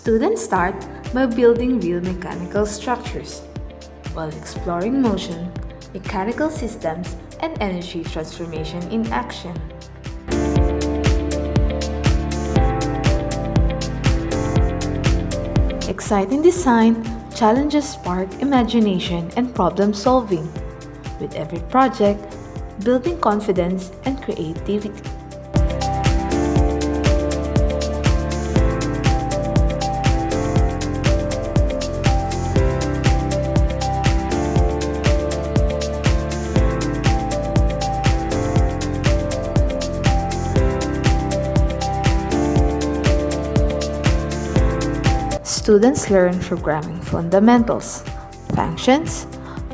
Students start by building real mechanical structures, while exploring motion, mechanical systems, and energy transformation in action. Exciting design challenges spark imagination and problem solving, with every project building confidence and creativity. Students learn programming fundamentals, functions,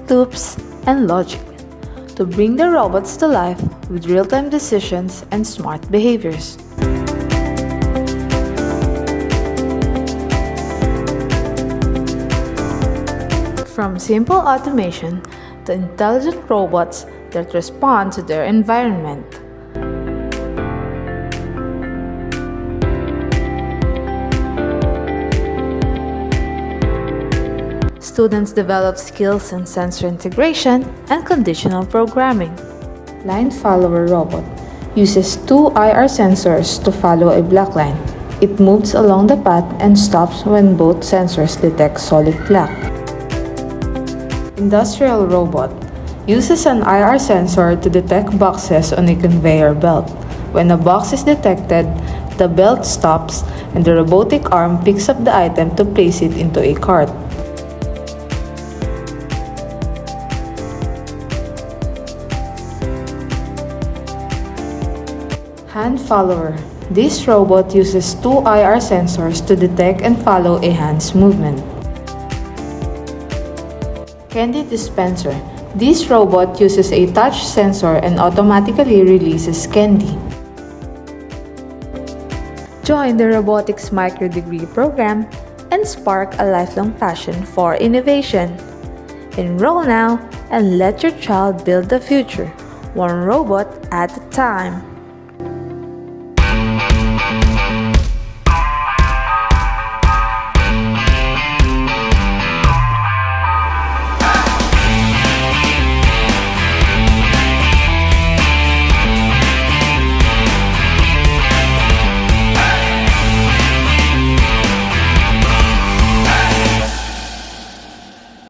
loops, and logic to bring the robots to life with real-time decisions and smart behaviors. From simple automation to intelligent robots that respond to their environment. Students develop skills in sensor integration and conditional programming. Line follower robot uses two IR sensors to follow a black line. It moves along the path and stops when both sensors detect solid black. Industrial robot uses an IR sensor to detect boxes on a conveyor belt. When a box is detected, the belt stops and the robotic arm picks up the item to place it into a cart. Hand follower. This robot uses two IR sensors to detect and follow a hand's movement. Candy dispenser. This robot uses a touch sensor and automatically releases candy. Join the Robotics Microdegree Program and spark a lifelong passion for innovation. Enroll now and let your child build the future, one robot at a time.